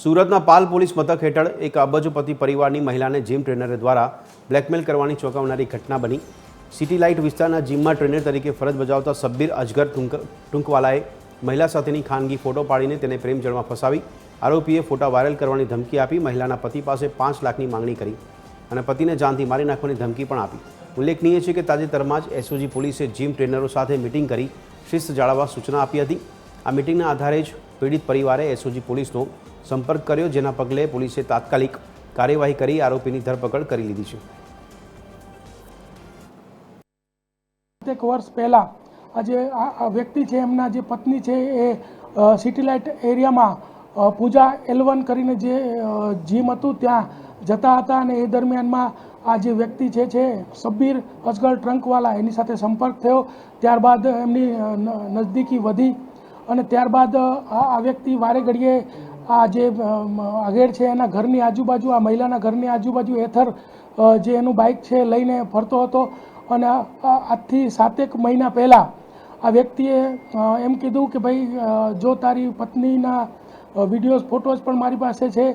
સુરતના પાલ પોલીસ મથક હેઠળ એક અબજોપતિ પરિવારની મહિલાને જીમ ટ્રેનર દ્વારા બ્લેકમેલ કરવાની ચોંકાવનારી ઘટના બની। સિટી લાઇટ વિસ્તારના જીમમાં ટ્રેનર તરીકે ફરજ બજાવતા શબ્બીર અજગર ટુંકવાલાએ મહિલા સાથેની ખાનગી ફોટો પાડીને તેને પ્રેમ જળમાં ફસાવી આરોપીએ ફોટા વાયરલ કરવાની ધમકી આપી મહિલાના પતિ પાસે 5 લાખની માંગણી કરી અને પતિને જાનથી મારી નાખવાની ધમકી પણ આપી। ઉલ્લેખનીય છે કે તાજેતરમાં જ એસઓજી પોલીસે જીમ ટ્રેનરો સાથે મીટિંગ કરી શિસ્ત જાળવવા સૂચના આપી હતી। આ મીટિંગના આધારે જ પીડિત પરિવારે એસઓજી પોલીસનો સંપર્ક કર્યો, જેના પગલે પોલીસે તાત્કાલિક કાર્યવાહી કરી આરોપીની ધરપકડ કરી લીધી છે। એક વર્ષ પહેલા આજે આ વ્યક્તિ છે, એમના જે પત્ની છે એ સિટી લાઇટ એરિયામાં પૂજા L1 કરીને જે જીમ હતું ત્યાં જતા હતા અને એ દરમિયાનમાં આ જે વ્યક્તિ છે શબ્બીર અજગર ટ્રંકવાલા એની સાથે સંપર્ક થયો। ત્યારબાદ એમની નજદીકી વધી અને ત્યારબાદ આ વ્યક્તિ વારે ઘડીએ આ જે આગેડ છે એના ઘરની આજુબાજુ, આ મહિલાના ઘરની આજુબાજુ એથર જે એનું બાઇક છે લઈને ફરતો હતો અને આજથી 7 મહિના પહેલાં આ વ્યક્તિએ એમ કીધું કે ભાઈ જો તારી પત્નીના વિડીયોઝ ફોટોઝ પણ મારી પાસે છે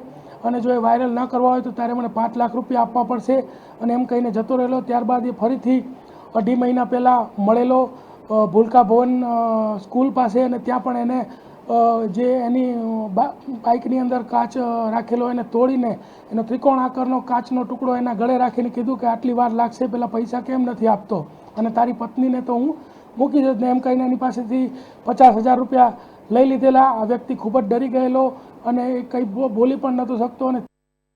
અને જો એ વાયરલ ન કરવા હોય તો તારે મને 5 લાખ રૂપિયા આપવા પડશે અને એમ કહીને જતો રહેલો। ત્યારબાદ એ ફરીથી 2.5 મહિના પહેલાં મળેલો ભૂલકા ભવન સ્કૂલ પાસે અને ત્યાં પણ એને જે એની બાઇકની અંદર કાચ રાખેલો એને તોડીને એનો ત્રિકોણ આકારનો કાચનો ટુકડો એના ગળે રાખીને કીધું કે આટલી વાર લાગશે, પહેલાં પૈસા કેમ નથી આપતો અને તારી પત્નીને તો હું મૂકી દઉં ને એમ કહીને એની પાસેથી 50,000 રૂપિયા લઈ લીધેલા। આ વ્યક્તિ ખૂબ જ ડરી ગયેલો અને કંઈ બોલી પણ નહોતો શકતો અને